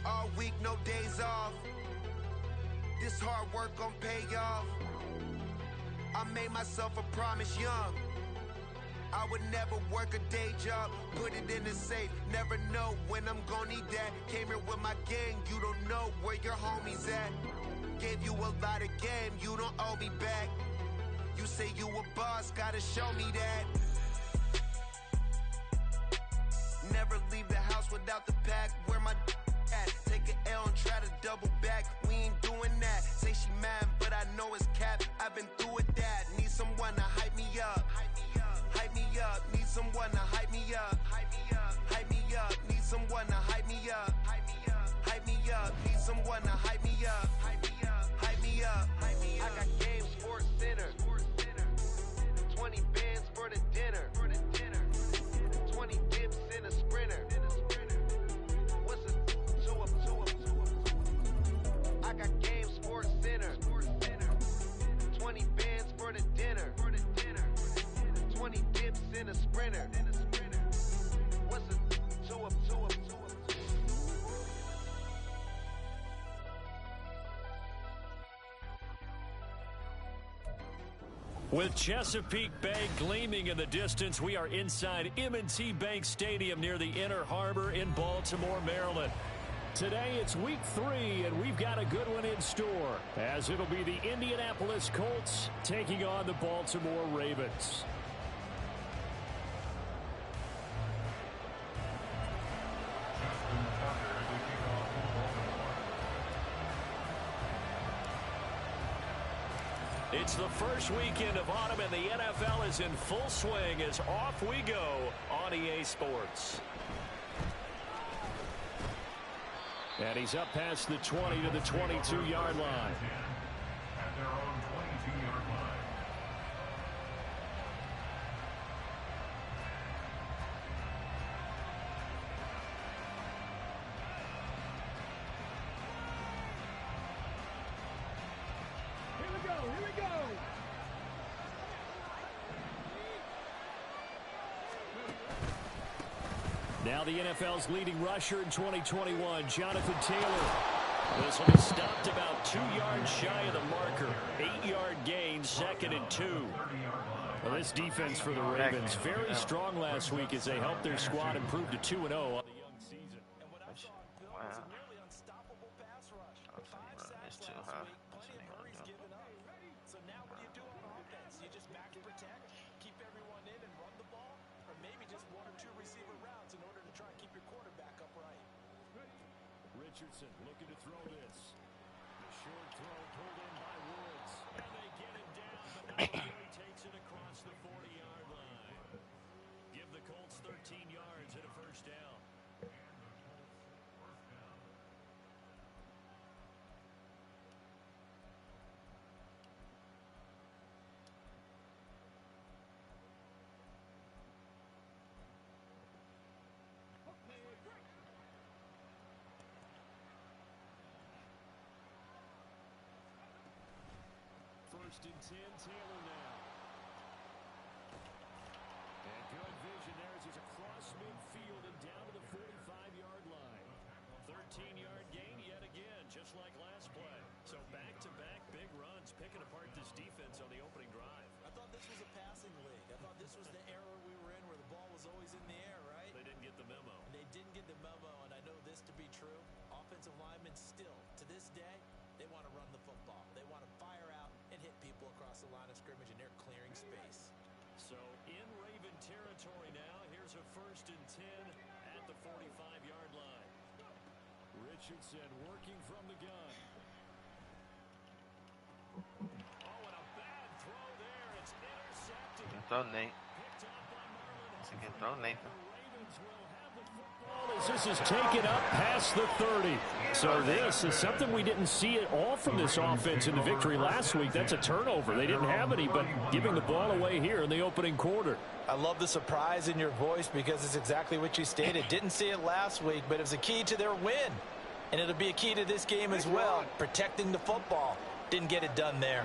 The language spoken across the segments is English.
All week, no days off. This hard work gon' pay off. I made myself a promise young. I would never work a day job, put it in the safe. Never know when I'm gon' need that. Came here with my gang, you don't know where your homies at. Gave you a lot of game, you don't owe me back. You say you a boss, gotta show me that. Never leave the house without the pack. Where my at? Take an L and try to double back. We ain't doing that. Say she mad, but I know it's cap. I've been through with that. Need someone to hype me up. Hype me up. Need someone to hype me up. Hype me up. Need someone to hype me up. Hype me up. Need someone to hype me up. Hype me up. I got game, Sports Center. 20 bands for the dinner. 20 dips in a sprinter. What's a two up? I got game, Sports Center. 20 bands for the dinner. 20 dips in a sprinter. What's a two up? With Chesapeake Bay gleaming in the distance, we are inside M&T Bank Stadium near the Inner Harbor in Baltimore, Maryland. Today it's week 3, and we've got a good one in store, as it'll be the Indianapolis Colts taking on the Baltimore Ravens. It's the first weekend of autumn, and the NFL is in full swing as off we go on EA Sports. And he's up past the 20 to the 22-yard line. At their own 22-yard line. Now the NFL's leading rusher in 2021, Jonathan Taylor. This will be stopped about 2 yards shy of the marker. 8-yard gain, 2nd and 2. Well, this defense for the Ravens, very strong last week as they helped their squad improve to 2-0 on the young season. And what I saw Bill was a nearly unstoppable pass rush. 5 sacks last week, plenty of hurries given up. So now what do you do on offense? You just max protect, keep everyone in and run the ball, or maybe just 1 or 2 receiver routes in order to try and keep your quarterback upright. Richardson looking to throw this. The short throw pulled in by Woods. And they get him down, but now he takes it across the 40-yard line. Give the Colts 13 yards and a first down. First and 10, Taylor now. And good vision there as he's across midfield and down to the 45-yard line. 13-yard gain yet again, just like last play. So back-to-back big runs, picking apart this defense on the opening drive. I thought this was a passing league. I thought this was the era we were in where the ball was always in the air, right? They didn't get the memo. They didn't get the memo, and I know this to be true. Offensive linemen still, to this day, they want to run the football. They want to fire out and hit people across the line of scrimmage, and they're clearing space. So in Raven territory now, here's a first and 10 at the 45-yard line. Richardson working from the gun. Oh, and a bad throw there. It's intercepted. Good throw, Nate. That's a good throw, Nathan. This is taken up past the 30. So this is something we didn't see at all from this offense in the victory last week. That's a turnover. They didn't have any, but giving the ball away here in the opening quarter. I love the surprise in your voice because it's exactly what you stated. Didn't see it last week, but it was a key to their win. And it'll be a key to this game as well, protecting the football. Didn't get it done there.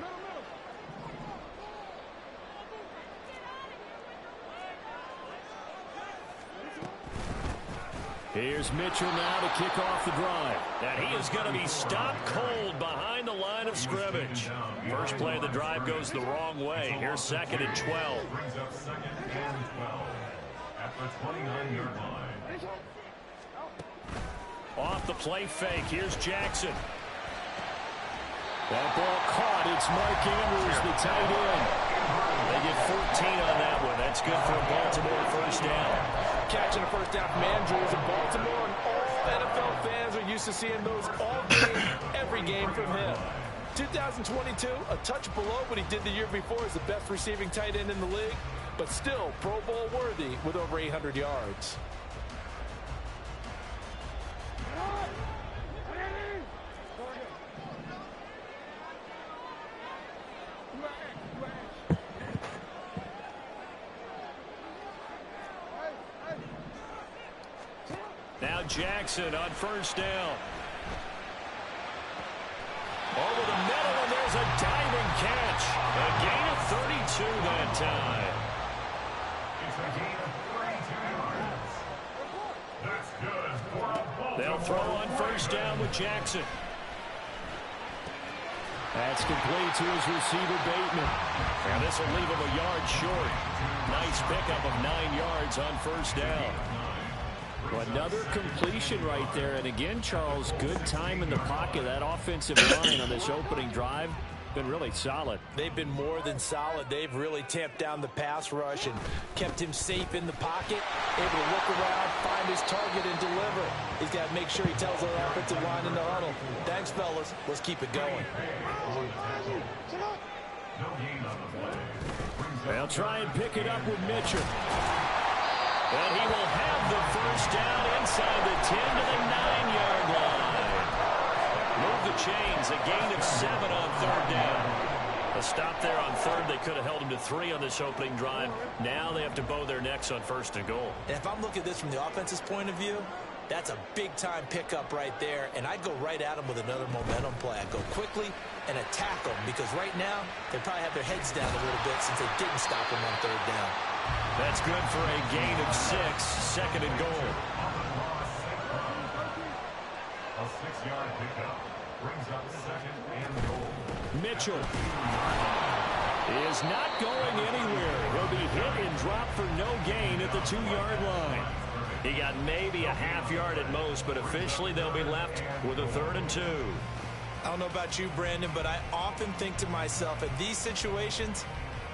Here's Mitchell now to kick off the drive. And he is going to be stopped cold behind the line of scrimmage. First play of the drive goes the wrong way. Here's 2nd and 12. Brings up 2nd and 12 at the 29-yard line. Off the play fake. Here's Jackson. That ball caught. It's Mark Andrews, the tight end. They get 14 on that one. That's good for a Baltimore first down. Catching a first down from Andrews in Baltimore, and all NFL fans are used to seeing those all game, every game from him. 2022, a touch below what he did the year before as the best receiving tight end in the league, but still Pro Bowl worthy with over 800 yards. Now Jackson on first down. Over the middle, and there's a diving catch. A gain of 32 that time. It's a gain of 32 yards. That's good for a Baltimore. They'll throw on first down with Jackson. That's complete to his receiver, Bateman. And this will leave him a yard short. Nice pickup of 9 yards on first down. Well, another completion right there. And again, Charles, good time in the pocket. That offensive line on this opening drive been really solid. They've been more than solid. They've really tamped down the pass rush and kept him safe in the pocket, able to look around, find his target, and deliver. He's got to make sure he tells the offensive line in the huddle, thanks, fellas. Let's keep it going. They'll try and pick it up with Mitchell. And he will have the first down inside the 10 to the 9-yard line. Move the chains, a gain of 7 on third down. A stop there on third. They could have held him to 3 on this opening drive. Now they have to bow their necks on first and goal. And if I'm looking at this from the offense's point of view, that's a big-time pickup right there, and I'd go right at him with another momentum play. I'd go quickly and attack them, because right now they probably have their heads down a little bit since they didn't stop him on third down. That's good for a gain of 6, 2nd and goal. A 6-yard pickup brings up 2nd and goal. Mitchell is not going anywhere. He'll be hit and dropped for no gain at the 2-yard line. He got maybe a half yard at most, but officially they'll be left with a 3rd and 2. I don't know about you, Brandon, but I often think to myself, in these situations,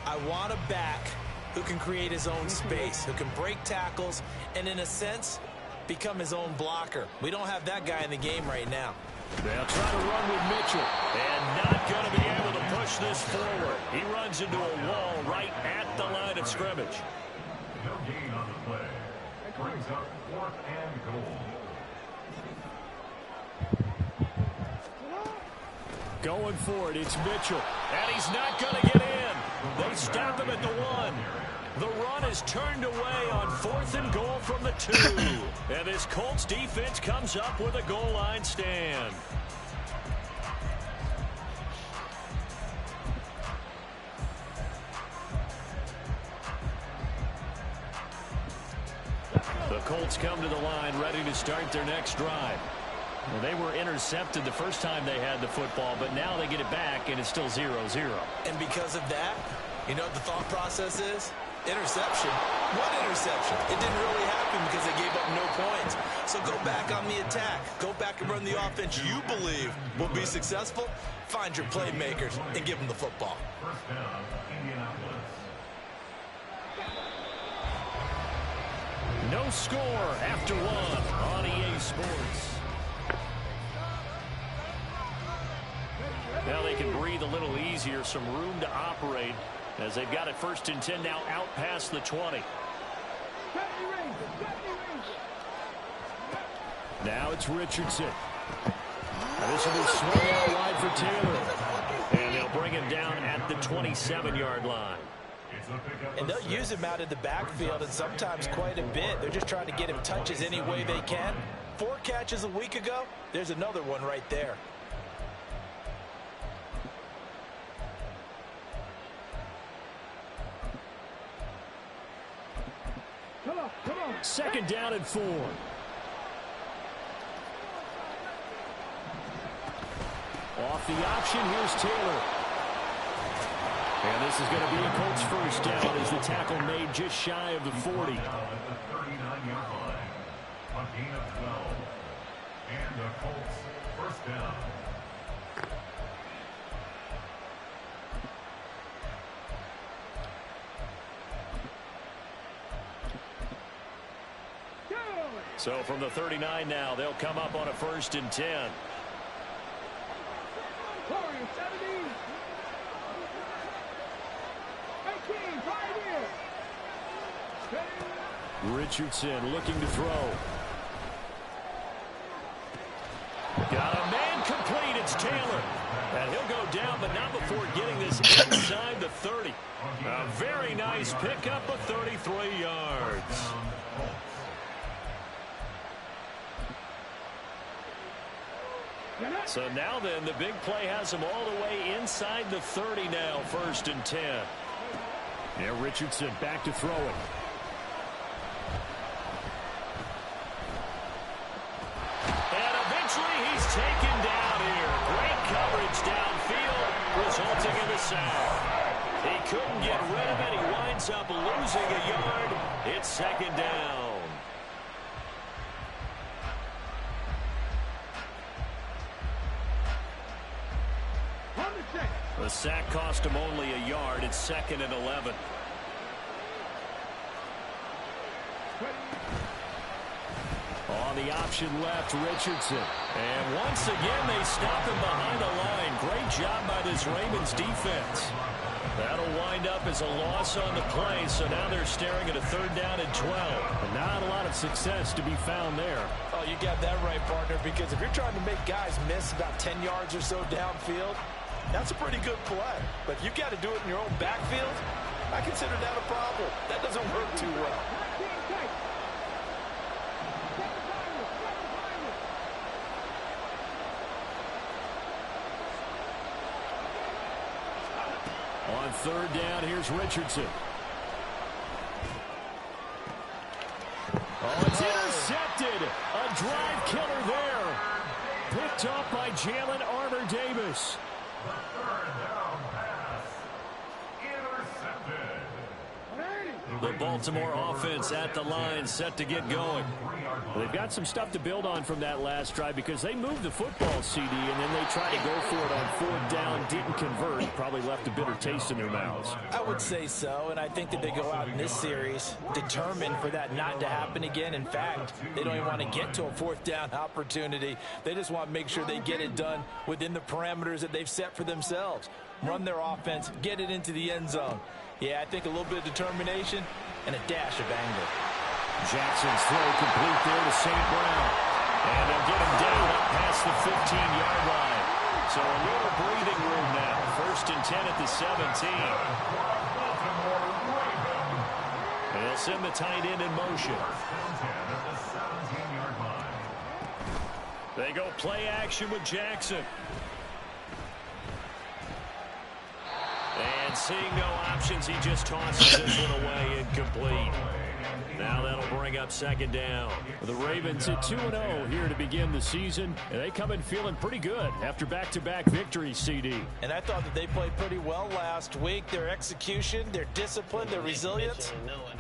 I want a back who can create his own space, who can break tackles, and in a sense, become his own blocker. We don't have that guy in the game right now. They'll try to run with Mitchell, and not going to be able to push this forward. He runs into a wall right at the line of scrimmage. No gain on the play. Brings up 4th and goal. Going for it, it's Mitchell. And he's not going to get in. They stop him at the 1. The run is turned away on 4th and goal from the 2. And this Colts defense comes up with a goal line stand. The Colts come to the line ready to start their next drive. Well, they were intercepted the first time they had the football, but now they get it back, and it's still 0-0. And because of that, you know what the thought process is? Interception. What interception? It didn't really happen because they gave up no points. So go back on the attack. Go back and run the offense you believe will be successful. Find your playmakers and give them the football. First down, Indianapolis. No score after 1 on EA Sports. Now they can breathe a little easier, some room to operate as they've got it 1st and 10 now out past the 20. Now it's Richardson. This will be swung out wide for Taylor. And they'll bring him down at the 27-yard line. And they'll use him out in the backfield, and sometimes quite a bit. They're just trying to get him touches any way they can. 4 catches a week ago. There's another one right there. Second down and 4. Off the option, here's Taylor. And this is going to be a Colts first down as the tackle made just shy of the 40. At the 39-yard line. A gain of 12. And the Colts first down. So from the 39 now, they'll come up on a 1st and 10. Richardson looking to throw. Got a man complete. It's Taylor. And he'll go down, but not before getting this inside the 30. A very nice pickup of 33 yards. So now then, the big play has him all the way inside the 30 now, 1st and 10. Yeah, Richardson back to throw it. And eventually he's taken down here. Great coverage downfield, resulting in the sack. He couldn't get rid of it. He winds up losing a yard. It's 2nd down. The sack cost him only a yard. It's 2nd and 11. On the option left, Richardson. And once again, they stop him behind the line. Great job by this Ravens defense. That'll wind up as a loss on the play, so now they're staring at a 3rd down and 12. But not a lot of success to be found there. Oh, you got that right, partner, because if you're trying to make guys miss about 10 yards or so downfield, that's a pretty good play. But if you've got to do it in your own backfield, I consider that a problem. That doesn't work too well. On 3rd down, here's Richardson. Oh, it's intercepted. A drive killer there. Picked up by Jalen Armour-Davis. The 3rd down pass. Intercepted. The Baltimore offense at the line, set to get going. They've got some stuff to build on from that last drive because they moved the football, CD, and then they tried to go for it on 4th down, didn't convert, probably left a bitter taste in their mouths. I would say so, and I think that they go out in this series determined for that not to happen again. In fact, they don't even want to get to a 4th down opportunity. They just want to make sure they get it done within the parameters that they've set for themselves. Run their offense, get it into the end zone. Yeah, I think a little bit of determination and a dash of anger. Jackson's throw complete there to St. Brown. And they'll get him down up past the 15-yard line. So a little breathing room now. 1st and 10 at the 17. And they'll send the tight end in motion. They go play action with Jackson. And seeing no options, he just tosses this one away, incomplete. Now that'll bring up 2nd down. The Ravens at 2-0 here to begin the season, and they come in feeling pretty good after back-to-back victories, CD. And I thought that they played pretty well last week. Their execution, their discipline, their resilience,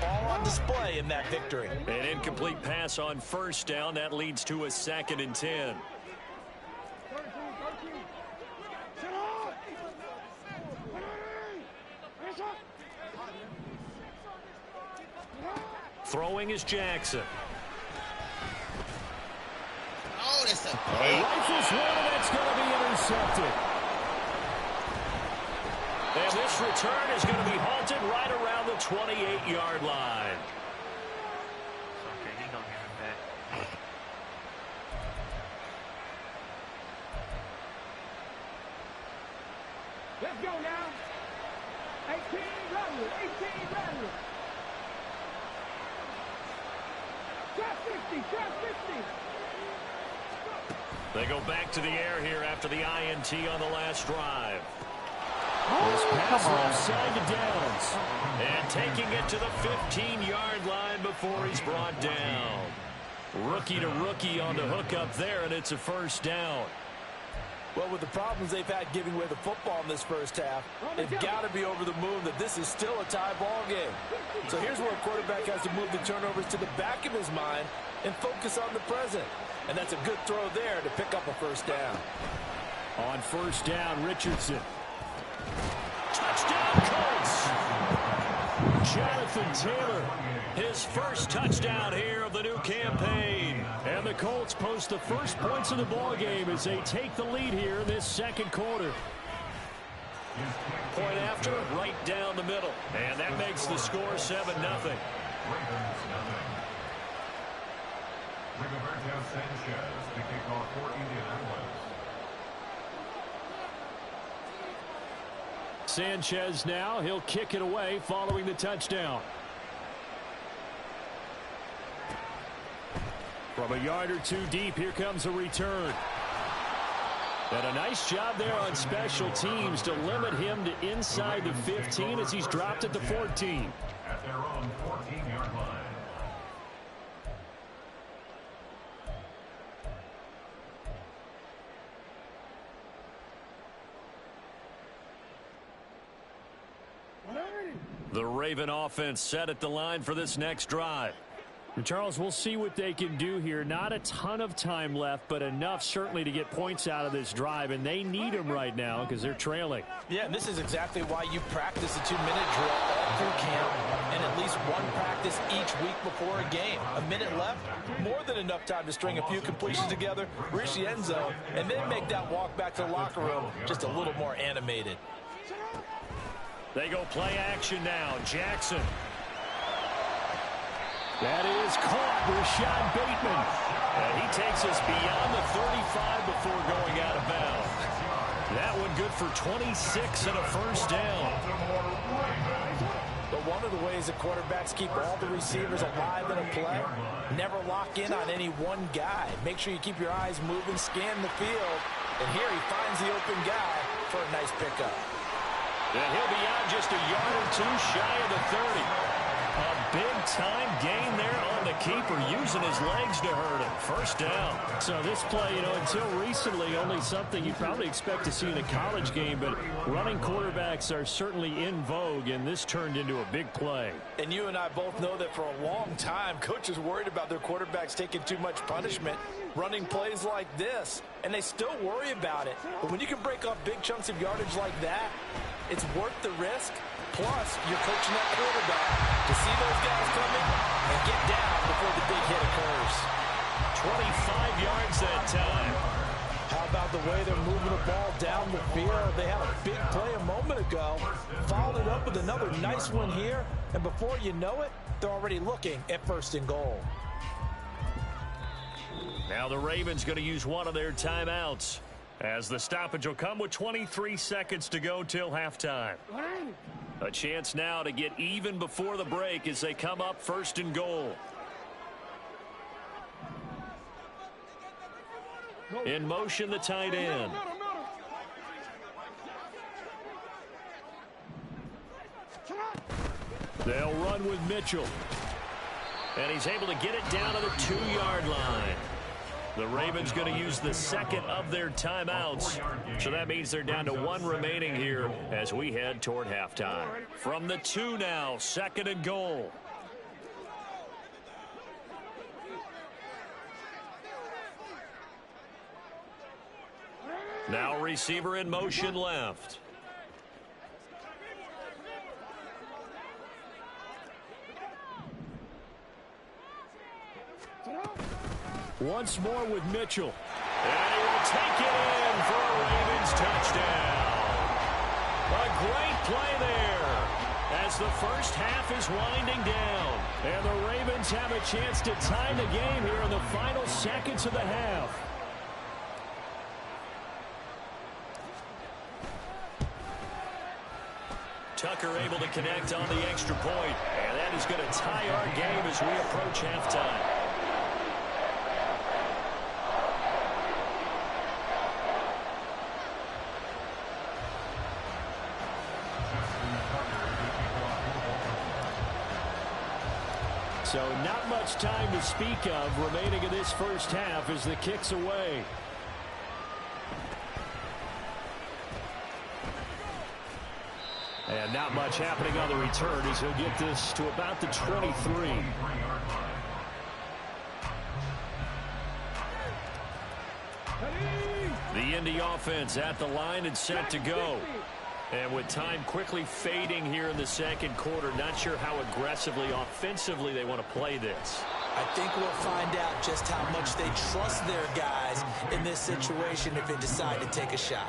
all on display in that victory. An incomplete pass on 1st down. That leads to a 2nd and 10. Throwing is Jackson. Oh, that's a Rifles one, and that's going to be intercepted. And this return is going to be halted right around the 28-yard line. Okay, he's gonna give it back. Let's go now. 18 running. 18 running. Shot 50. Shot 50. They go back to the air here after the INT on the last drive. This pass left side to Downs. And taking it to the 15-yard line before he's brought down. Rookie to rookie on the hook up there, and it's a 1st down. Well, with the problems they've had giving away the football in this first half, they've got to be over the moon that this is still a tie ball game. So here's where a quarterback has to move the turnovers to the back of his mind and focus on the present. And that's a good throw there to pick up a first down. On first down, Richardson. Touchdown, Colts! Jonathan Taylor, his first touchdown here of the new campaign. And the Colts post the first points of the ball game as they take the lead here in this second quarter. Point after, right down the middle. And that makes the score 7-0. Rigoberto Sanchez, the kickoff for Indianapolis. Sanchez now, he'll kick it away following the touchdown. From a yard or two deep, here comes a return. And a nice job there on special teams to limit him to inside the 15 as he's dropped at the 14. At their own 14-yard line. The Raven offense set at the line for this next drive. And Charles, we'll see what they can do here. Not a ton of time left, but enough certainly to get points out of this drive, and they need them right now because they're trailing. Yeah, and this is exactly why you practice a 2-minute drill all through camp and at least one practice each week before a game. A minute left, more than enough time to string a few completions together, reach the end zone, and then make that walk back to the locker room just a little more animated. They go play action now. Jackson. That is caught. Rashad Bateman. And he takes us beyond the 35 before going out of bounds. That one good for 26 and a first down. But one of the ways that quarterbacks keep all the receivers alive in a play, never lock in on any one guy. Make sure you keep your eyes moving, scan the field. And here he finds the open guy for a nice pickup. And he'll be out just a yard or two shy of the 30. A big-time gain there on the keeper, using his legs to hurt him. First down. So this play, until recently, only something you probably expect to see in a college game, but running quarterbacks are certainly in vogue, and this turned into a big play. And you and I both know that for a long time, coaches worried about their quarterbacks taking too much punishment, running plays like this, and they still worry about it. But when you can break up big chunks of yardage like that, it's worth the risk. Plus, you're coaching that quarterback to see those guys coming and get down before the big hit occurs. 25 yards that time. How about the way they're moving the ball down the field? They had a big play a moment ago, followed it up with another nice one here, and before you know it, they're already looking at first and goal. Now the Ravens going to use one of their timeouts, as the stoppage will come with 23 seconds to go till halftime. A chance now to get even before the break as they come up first and goal. In motion, the tight end. They'll run with Mitchell. And he's able to get it down to the 2-yard line. The Ravens going to use the second of their timeouts. So that means they're down to one remaining here as we head toward halftime. From the 2 now, second and goal. Now receiver in motion left. Once more with Mitchell. And he will take it in for a Ravens touchdown. A great play there as the first half is winding down. And the Ravens have a chance to tie the game here in the final seconds of the half. Tucker able to connect on the extra point. And that is going to tie our game as we approach halftime. So not much time to speak of remaining in this first half as the kick's away. And not much happening on the return as he'll get this to about the 23. The Indy offense at the line and set to go. And with time quickly fading here in the second quarter, not sure how aggressively, offensively they want to play this. I think we'll find out just how much they trust their guys in this situation if they decide to take a shot.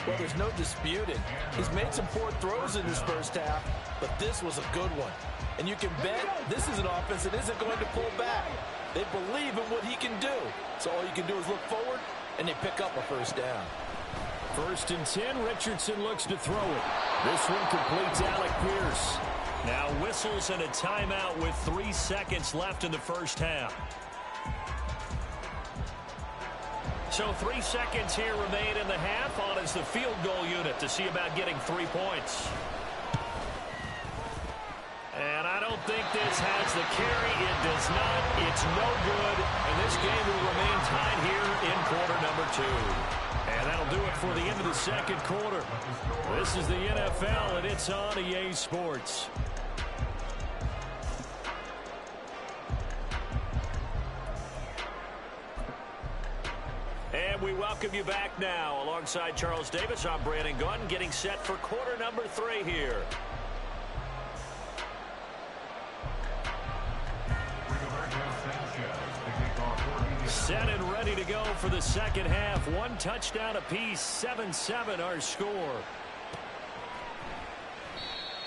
Well, there's no disputing. He's made some poor throws in this first half, but this was a good one. And you can bet this is an offense that isn't going to pull back. They believe in what he can do. So all you can do is look forward, and they pick up a first down. 1st and 10, Richardson looks to throw it. This one completes Alec Pierce. Now whistles and a timeout with 3 seconds left in the first half. So 3 seconds here remain in the half. On is the field goal unit to see about getting 3 points. And I don't think this has the carry. It does not. It's no good. And this game will remain tied here in quarter number 2. And that'll do it for the end of the second quarter. This is the NFL, and it's on EA Sports. And we welcome you back now. Alongside Charles Davis, I'm Brandon Gunn, getting set for quarter number 3 here. Set and ready to go for the second half. 1 touchdown apiece, 7-7 our score.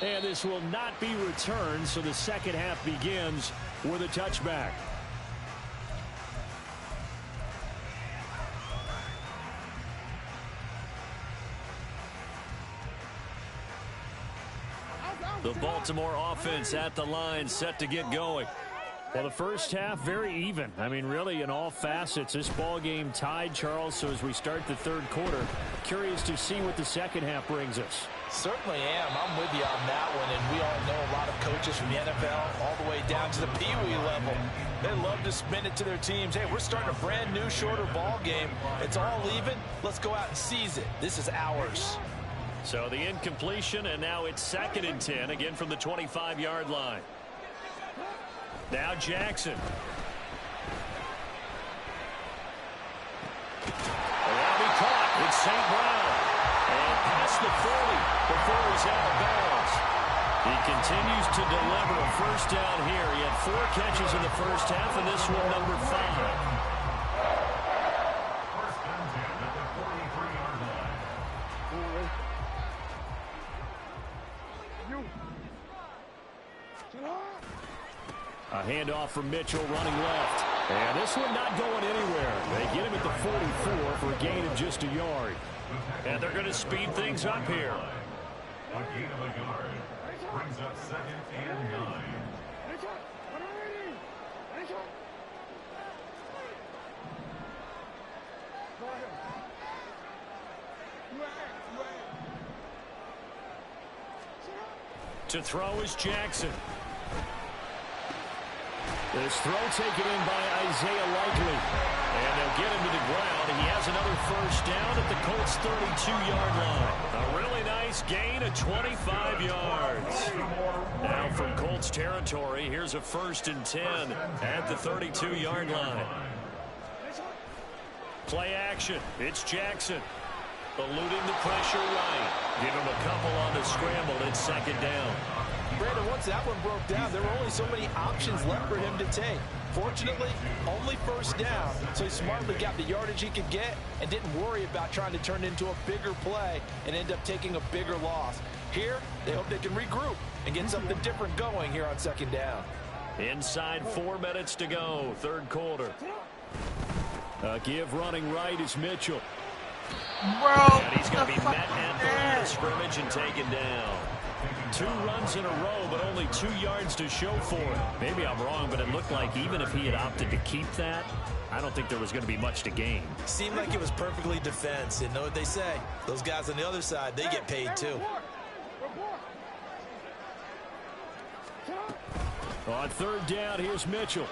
And this will not be returned, so the second half begins with a touchback. The Baltimore offense at the line, set to get going. Well, the first half, very even. I mean, really, in all facets, this ball game tied, Charles. So as we start the third quarter, curious to see what the second half brings us. Certainly am. I'm with you on that one. And we all know a lot of coaches from the NFL all the way down to the Pee-wee level. They love to spin it to their teams. Hey, we're starting a brand new, shorter ball game. It's all even. Let's go out and seize it. This is ours. So the incompletion, and now it's 2nd and 10, again from the 25-yard line. Now Jackson. That'll be caught. It's St. Brown. And past the 40 before he's out of bounds. He continues to deliver a first down here. He had 4 catches in the first half, and this one number 5. First and 10 at the 43-yard line. A handoff from Mitchell running left. And this one not going anywhere. They get him at the 44 for a gain of just a yard. And they're going to speed things up here. A gain of a yard brings up 2nd and 9. To throw is Jackson. This throw taken in by Isaiah Likely. And they'll get him to the ground. He has another first down at the Colts 32-yard line. A really nice gain of 25 yards. Now from Colts territory, here's a 1st and 10 at the 32-yard line. Play action. It's Jackson. Eluding the pressure right. Give him a couple on the scramble. It's 2nd down. Brandon, once that one broke down, there were only so many options left for him to take. Fortunately, only first down, so he smartly got the yardage he could get and didn't worry about trying to turn it into a bigger play and end up taking a bigger loss. Here, they hope they can regroup and get something different going here on 2nd down. Inside 4 minutes to go, third quarter. Give running right is Mitchell. Bro, and he's going to be met at the line of scrimmage and taken down. 2 runs in a row, but only 2 yards to show for it. Maybe I'm wrong, but it looked like even if he had opted to keep that, I don't think there was going to be much to gain. Seemed like it was perfectly defense. You know what they say? Those guys on the other side, they get paid too. On 3rd down, here's Mitchell.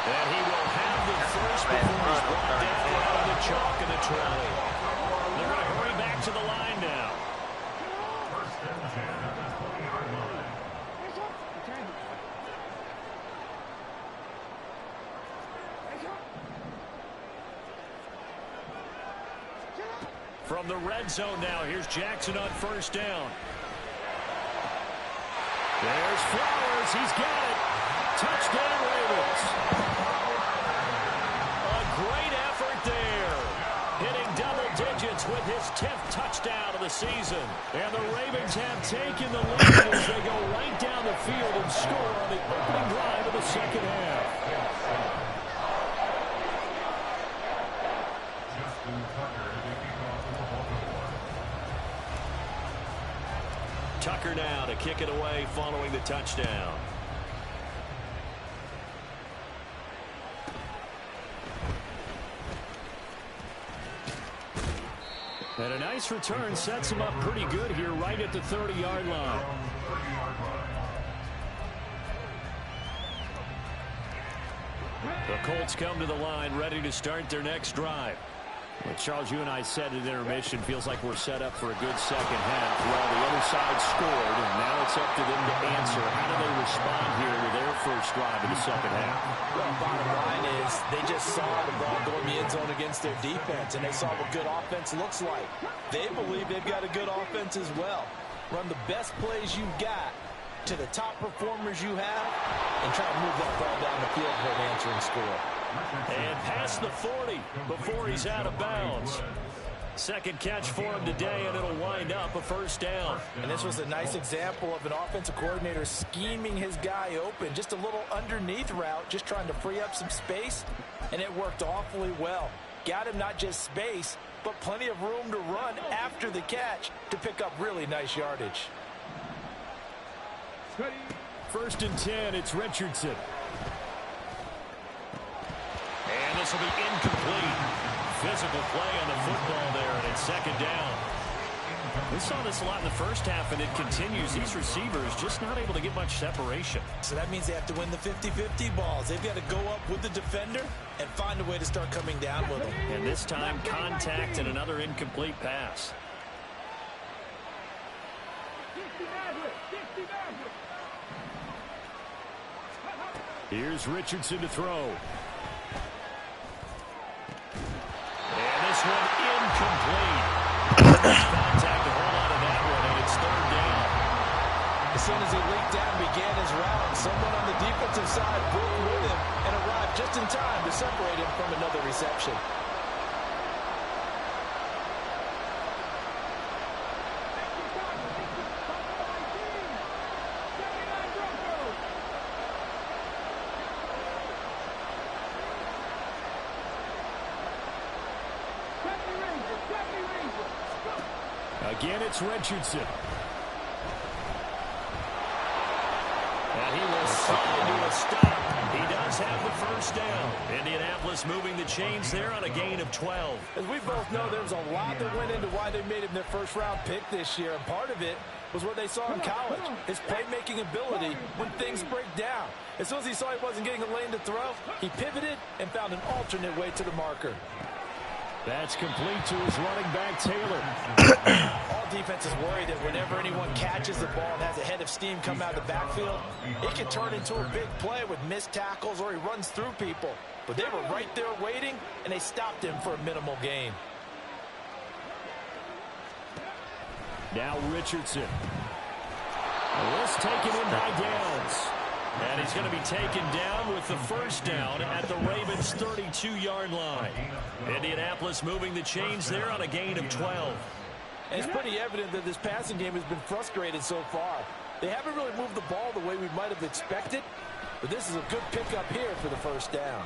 And he will have the first before he's brought down around the chalk of the 20. They're going to to the line now. First and 10 at the 20-yard line. From the red zone now, here's Jackson on first down. There's Flowers. He's got it. Touchdown, Ravens. A great effort there. Hitting double digits with his 10th touchdown of the season. And the Ravens have taken the lead as they go right down the field and score on the opening drive of the second half. Tucker now to kick it away following the touchdown. And a nice return sets him up pretty good here right at the 30-yard line. The Colts come to the line ready to start their next drive. Well, Charles, you and I said at intermission, feels like we're set up for a good second half. Well, the other side scored, and now it's up to them to answer. How do they respond here with their first drive of the second half? Well, bottom line is they just saw the ball go in the end zone against their defense, and they saw what good offense looks like. They believe they've got a good offense as well. Run the best plays you've got to the top performers you have, and try to move that ball down the field for an answering score. And past the 40 before he's out of bounds. Second catch for him today, and it'll wind up a first down. And this was a nice example of an offensive coordinator scheming his guy open. Just a little underneath route, just trying to free up some space, and it worked awfully well. Got him not just space, but plenty of room to run after the catch to pick up really nice yardage. First and 10, it's Richardson. And this will be incomplete. Physical play on the football there, and it's second down. We saw this a lot in the first half, and it continues. These receivers just not able to get much separation. So that means they have to win the 50-50 balls. They've got to go up with the defender and find a way to start coming down with them. And this time, contact and another incomplete pass. Here's Richardson to throw. And this one incomplete. Contact to hold on to that one, and it's third down. As soon as he leaked out and began his route, someone on the defensive side broke with him and arrived just in time to separate him from another reception. Again, it's Richardson. And he will slide to a stop. He does have the first down. Indianapolis moving the chains there on a gain of 12. As we both know, there was a lot that went into why they made him their first-round pick this year, and part of it was what they saw in college, his playmaking ability when things break down. As soon as he saw he wasn't getting a lane to throw, he pivoted and found an alternate way to the marker. That's complete to his running back, Taylor. All defenses worry that whenever anyone catches the ball and has a head of steam come out of the backfield, it can turn into a big play with missed tackles or he runs through people. But they were right there waiting, and they stopped him for a minimal gain. Now Richardson. This taken in by Downs. And he's going to be taken down with the first down at the Ravens' 32-yard line. Indianapolis moving the chains there on a gain of 12. And it's pretty evident that this passing game has been frustrated so far. They haven't really moved the ball the way we might have expected, but this is a good pickup here for the first down.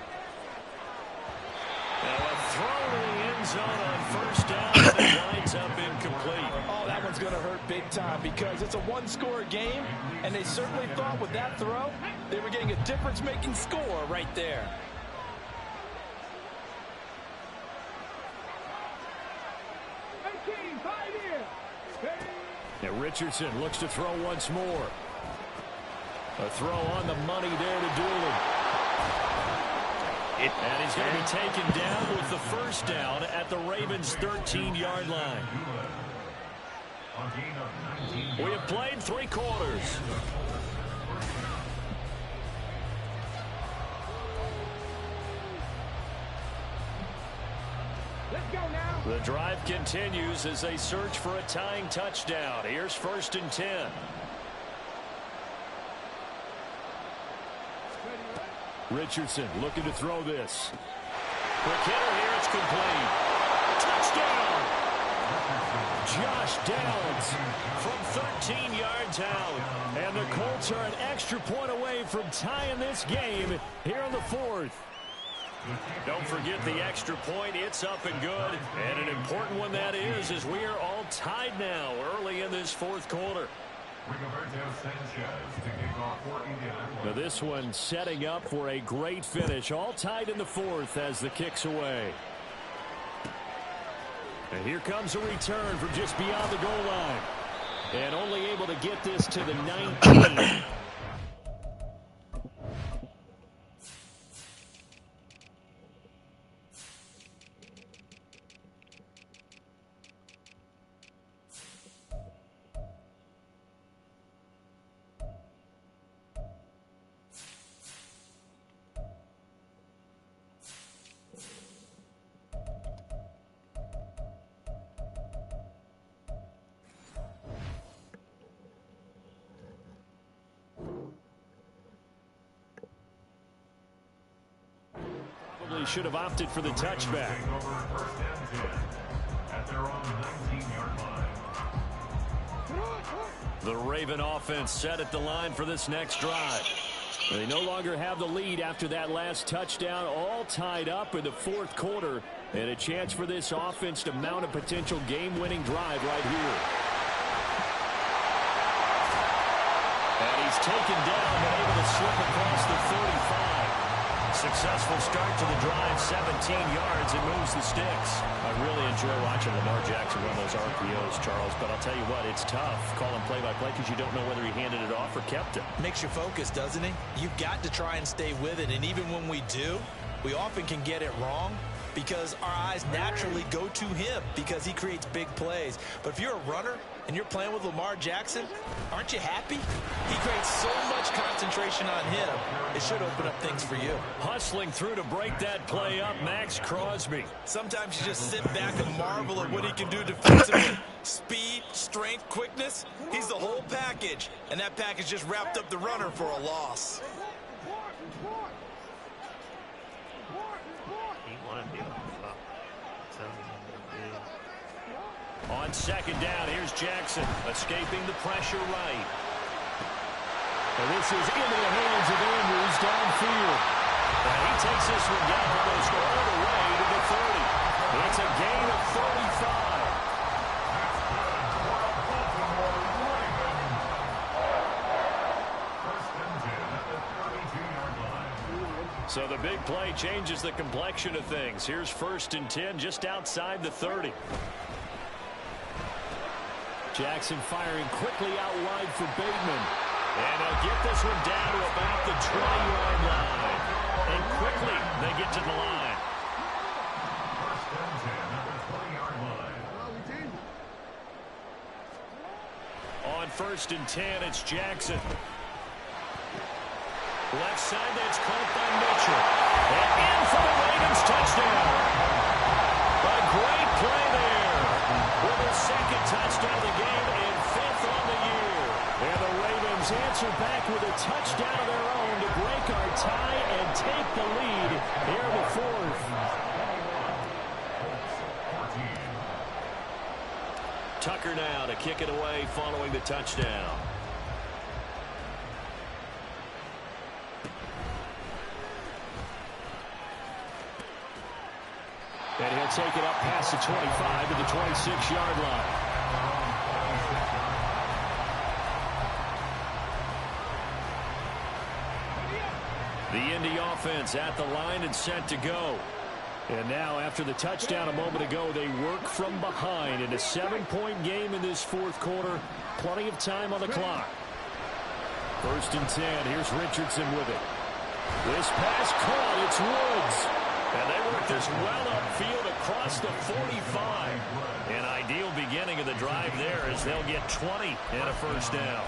Now a throw to the end zone on first down, and it winds up incomplete. Oh, that one's going to hurt big time because it's a one-score game, and they certainly thought with that throw they were getting a difference-making score right there. Now Richardson looks to throw once more. A throw on the money there to Doolin. And he's going to be taken down with the first down at the Ravens' 13-yard line. A gain of 19 We yards. have played 3 quarters. Let's go now. The drive continues as they search for a tying touchdown. Here's 1st and 10. Richardson looking to throw this. Quick hitter here, it's complete. Touchdown! Josh Downs from 13 yards out. And the Colts are an extra point away from tying this game here in the 4th. Don't forget the extra point. It's up and good. And an important one that is, as we are all tied now early in this 4th quarter. Now this one setting up for a great finish. All tied in the 4th as the kick's away. And here comes a return from just beyond the goal line. And only able to get this to the 19. Should have opted for the touchback. The Raven offense set at the line for this next drive. They no longer have the lead after that last touchdown, all tied up in the 4th quarter, and a chance for this offense to mount a potential game-winning drive right here. And he's taken down but able to slip across the 35. Successful start to the drive, 17 yards, and moves the sticks. I really enjoy watching Lamar Jackson run those RPOs, Charles, but I'll tell you what, it's tough calling play-by-play because you don't know whether he handed it off or kept it. Makes you focus, doesn't it? You've got to try and stay with it, and even when we do, we often can get it wrong because our eyes naturally go to him because he creates big plays. But if you're a runner and you're playing with Lamar Jackson, aren't you happy? He creates so much concentration on him. It should open up things for you. Hustling through to break that play up, Max Crosby. Sometimes you just sit back and marvel at what he can do defensively. Speed, strength, quickness, he's the whole package. And that package just wrapped up the runner for a loss. On 2nd down, here's Jackson, escaping the pressure right. And this is into the hands of Andrews downfield. And he takes this one down almost all the way to the 30. It's a gain of 35. So the big play changes the complexion of things. Here's 1st and 10 just outside the 30. Jackson firing quickly out wide for Bateman. And he'll get this one down to about the 20-yard line. And quickly they get to the line. On 1st and 10, it's Jackson. Left side, that's caught by Mitchell. And in for the Ravens touchdown. A great play there. With his 2nd touchdown of the game and 5th on the year. And the Ravens answer back with a touchdown of their own to break our tie and take the lead here in the 4th. Tucker now to kick it away following the touchdown. And he'll take it up past the 25 to the 26-yard line. The Indy offense at the line and set to go. And now, after the touchdown a moment ago, they work from behind in a 7-point game in this 4th quarter. Plenty of time on the clock. 1st and 10. Here's Richardson with it. This pass caught. It's Woods. And they work take this well upfield across the 45. An ideal beginning of the drive there as they'll get 20 and a first down.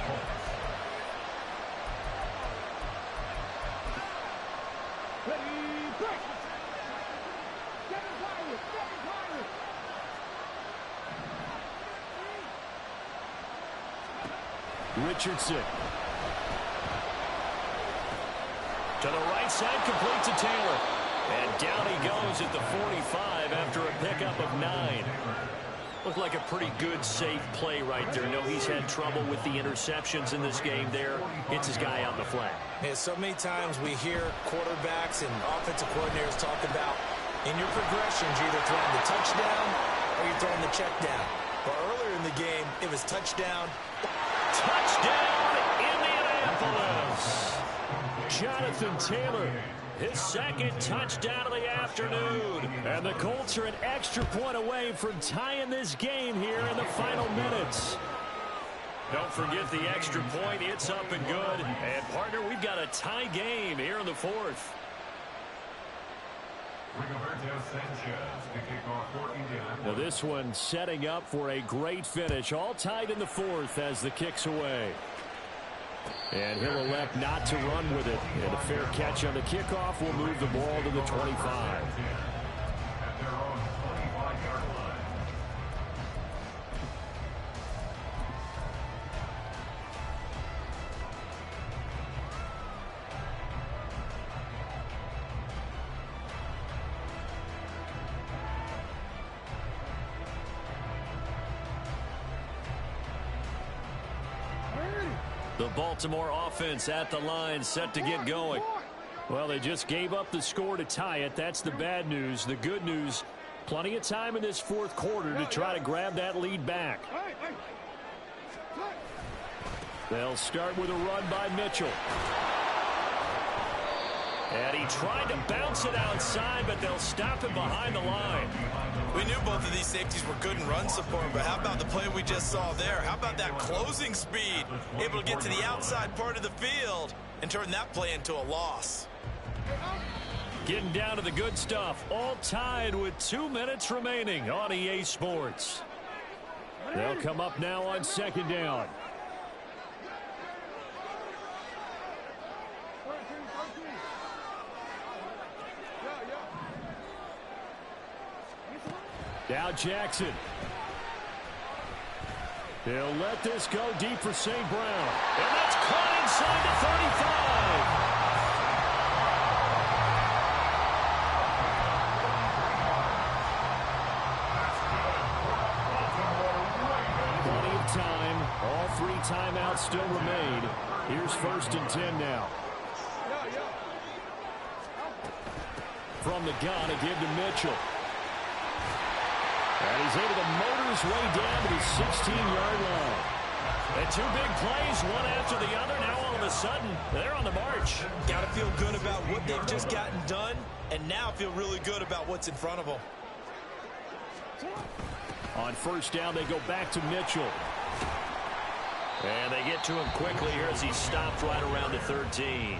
Richardson. To the right side, complete to Taylor. And down he goes at the 45 after a pickup of 9. Looked like a pretty good, safe play right there. No, he's had trouble with the interceptions in this game there. Hits his guy out in the flat. Yeah, so many times we hear quarterbacks and offensive coordinators talk about in your progressions, you're either throwing the touchdown or you're throwing the check down. But earlier in the game, it was touchdown. Touchdown, Indianapolis. Jonathan Taylor, his second touchdown of the afternoon. And the Colts are an extra point away from tying this game here in the final minutes. Don't forget the extra point. It's up and good. And, partner, we've got a tie game here in the fourth. Now this one setting up for a great finish. All tied in the fourth as the kick's away. And he'll elect not to run with it. And a fair catch on the kickoff will move the ball to the 25. The Baltimore offense at the line, set to get going. Well, they just gave up the score to tie it. That's the bad news. The good news, plenty of time in this fourth quarter to try to grab that lead back. They'll start with a run by Mitchell. And he tried to bounce it outside, but they'll stop him behind the line. We knew both of these safeties were good in run support, but how about the play we just saw there? How about that closing speed? Able to get to the outside part of the field and turn that play into a loss. Getting down to the good stuff. All tied with 2 minutes remaining on EA Sports. They'll come up now on second down. Now Jackson. They'll let this go deep for St. Brown. And that's caught inside the 35. Plenty of time. All 3 timeouts still remain. Here's 1st and 10 now. From the gun, a give to Mitchell. And he's able to motor his way down to his 16-yard line. And 2 big plays, one after the other. Now all of a sudden, they're on the march. Got to feel good about what they've just gotten done, and now feel really good about what's in front of them. On first down, they go back to Mitchell. And they get to him quickly here as he stopped right around the 13.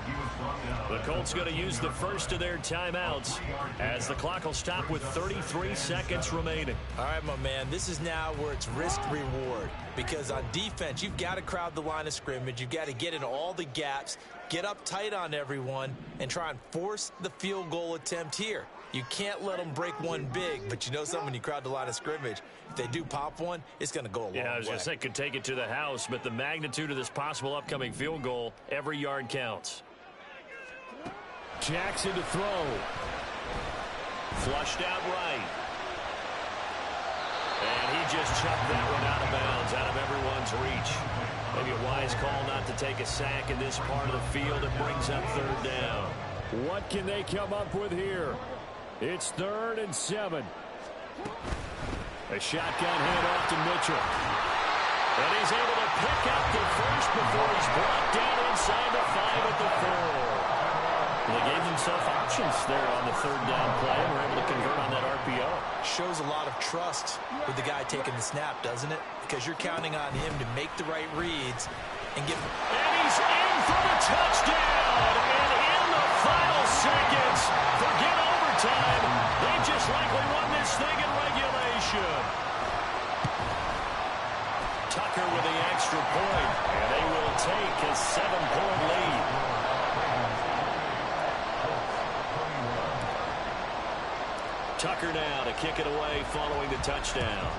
The Colts going to use the first of their timeouts as the clock will stop with 33 seconds remaining. All right, my man, this is now where it's risk-reward. Because on defense, you've got to crowd the line of scrimmage. You've got to get in all the gaps, get up tight on everyone, and try and force the field goal attempt here. You can't let them break one big, but you know something, when you crowd the line of scrimmage, if they do pop one, it's going to go a long way. Yeah, I was going to say could take it to the house, but the magnitude of this possible upcoming field goal, every yard counts. Jackson to throw. Flushed out right. And he just chucked that one out of bounds, out of everyone's reach. Maybe a wise call not to take a sack in this part of the field. It brings up 3rd down. What can they come up with here? It's 3rd and 7. A shotgun handoff to Mitchell. And he's able to pick up the first before he's brought down inside the 5 at the 4. They gave themselves options there on the 3rd down play and were able to convert on that RPO. Shows a lot of trust with the guy taking the snap, doesn't it? Because you're counting on him to make the right reads and give. And he's in for the touchdown. And in the final seconds, forget overtime. They Tucker now to kick it away following the touchdown.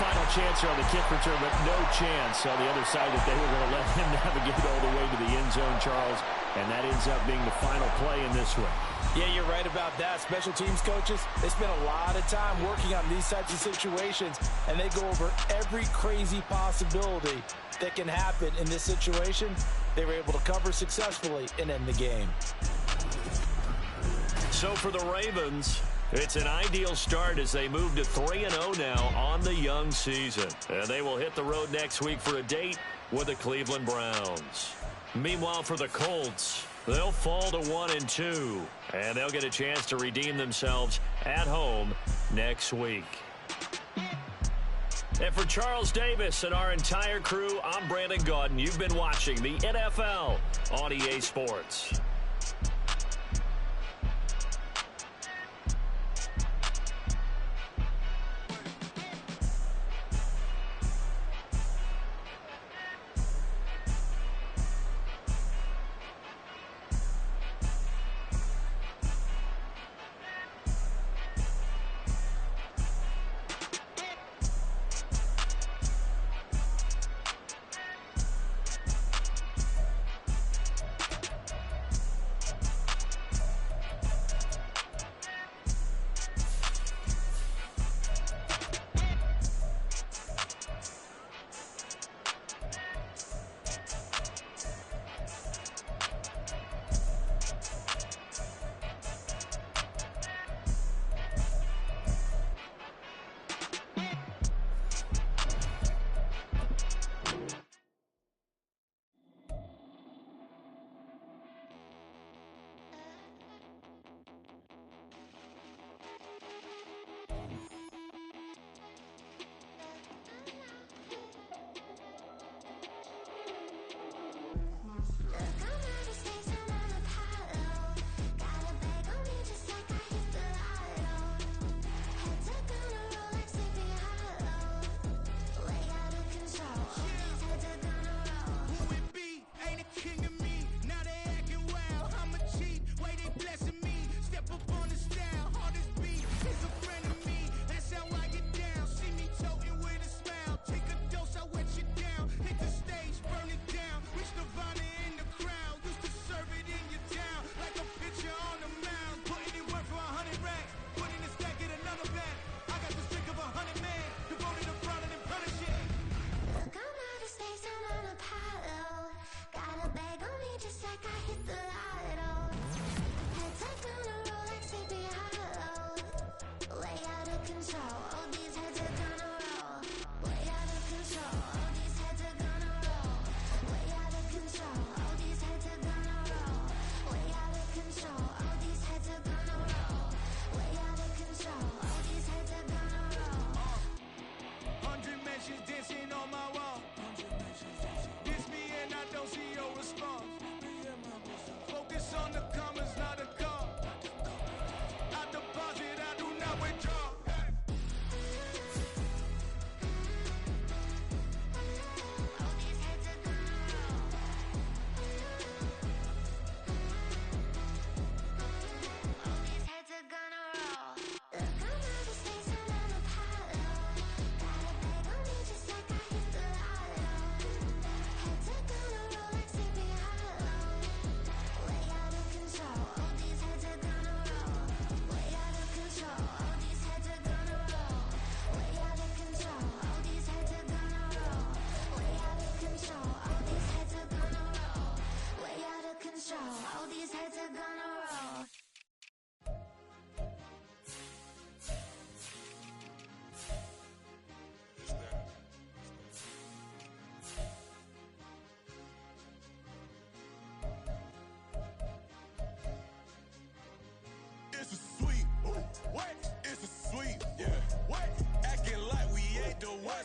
Final chance here on the kick return, but no chance on the other side that they were going to let him navigate all the way to the end zone, Charles. And that ends up being the final play in this one. Yeah, you're right about that. Special teams coaches, they spend a lot of time working on these types of situations, and they go over every crazy possibility that can happen in this situation. They were able to cover successfully and end the game. So for the Ravens, it's an ideal start as they move to 3-0 now on the young season. And they will hit the road next week for a date with the Cleveland Browns. Meanwhile, for the Colts, they'll fall to 1-2. And they'll get a chance to redeem themselves at home next week. And for Charles Davis and our entire crew, I'm Brandon Gaudin. You've been watching the NFL on EA Sports.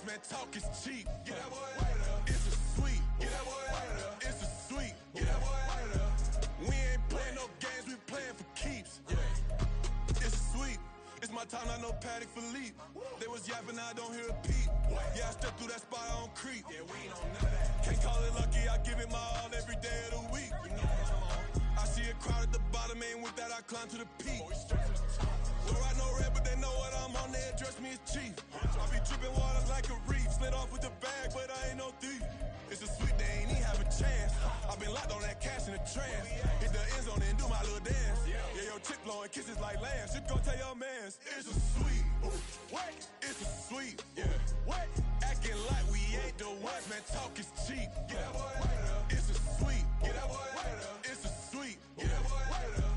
man, talk is cheap. Get that boy out of there. It's a sweet. Get that boy out of there. It's a sweet. Get that boy out of there. We ain't playing no games, we playing for keeps. Yeah. It's sweet. It's my time, not no Paddock Philippe. They was yapping, I don't hear a peep. Yeah, I stepped through that spot, I don't creep. Yeah, we ain't on none of that. Can't call it lucky, I give it my all every day of the week. You know what I'm on. I see a crowd at the bottom, and with that I climb to the peak. Don't ride no red, but they know what I'm on, they address me as chief. I be dripping water like a reef, slid off with the bag, but I ain't no thief. It's a sweet, they ain't even have a chance. I've been locked on that cash in a trance. Hit the end zone and do my little dance. Yeah, your chick blowing kisses like lambs. You gon' tell your mans. It's a sweet. What? It's a sweet. Yeah. What? Acting like we ain't the ones, man. Talk is cheap. Get that boy out of there. It's a sweet. Get that boy out of there. It's a sweet. Get that boy out of there.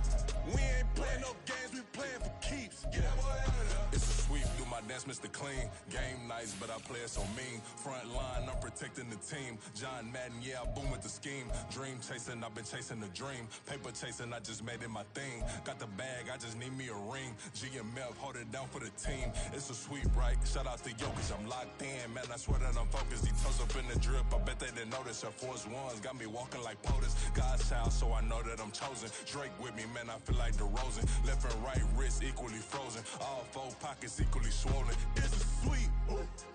We ain't playing no games, we playing for keeps. Get that boy out of there. It's a sweep, do my dance, Mr. Clean. Game nice, but I play it so mean. Front line, I'm protecting the team. John Madden, yeah, I boom with the scheme. Dream chasing, I've been chasing the dream. Paper chasing, I just made it my thing. Got the bag, I just need me a ring. GMF, hold it down for the team. It's a sweep, right? Shout out to Jokic, I'm locked in. Man, I swear that I'm focused. He toes up in the drip, I bet they didn't notice. Air Force Ones got me walking like POTUS. God's child, so I know that I'm chosen. Drake with me, man, I feel like DeRozan. Left and right wrist equally frozen. All four pockets equally swollen. It's a sweet.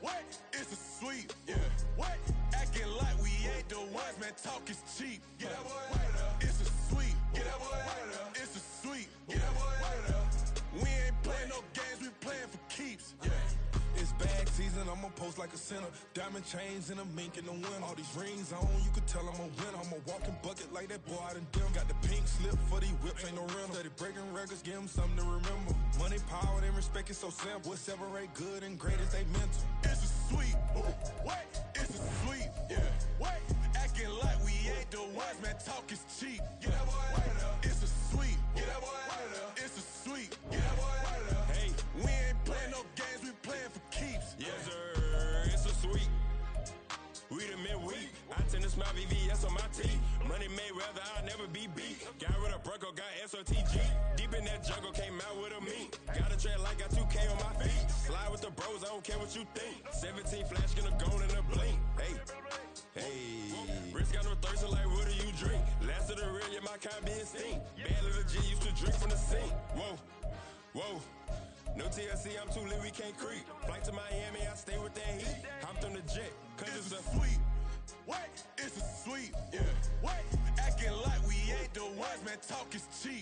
What? It's a sweet. Yeah. What? Acting like we ain't the ones, man. Talk is cheap. Get that boy out of there. It's a sweet. Get that boy out of there. It's a sweet. Get that boy out of there. We ain't playing no games, we playing for keeps. Yeah. It's bag season, I'ma post like a sinner. Diamond chains and a mink in the wind. All these rings on, you could tell I'm a winner. I'm a walking bucket like that boy out in dim. Got the pink slip for these whips, ain't no rental. Steady breaking records, give them something to remember. Money, power, and respect is so simple. What separate good and great is they mental. It's a sweet. What? It's a sweet. Yeah. What? Acting like we ain't the ones, man. Talk is cheap. Get that boy out of there. It's a sweet. Get that boy out of there. It's a sweet. Get that boy out of there. Hey, we ain't playing no games, we playing for keeps. Yes, sir. It's a sweet. We the midweek. I tend to smile VVS on my teeth. Money made rather I'll never be beat. Got rid of Bronco, got SOTG. Deep in that jungle, came out with a meat. Got a trail like got 2K on my feet. Slide with the bros, I don't care what you think. 17 flash, gonna go in a blink. Hey, hey. Wrist got no thirst, like what do you drink? Last of the real, yeah, my kind be extinct. Bad little G used to drink from the sink. Whoa, whoa. No TLC, I'm too lit, we can't creep. Flight to Miami, I stay with that heat. Hopped on the jet, cause it's a sweet. What? It's a sweet. Yeah. What? Acting like we ain't the ones, man. Talk is cheap.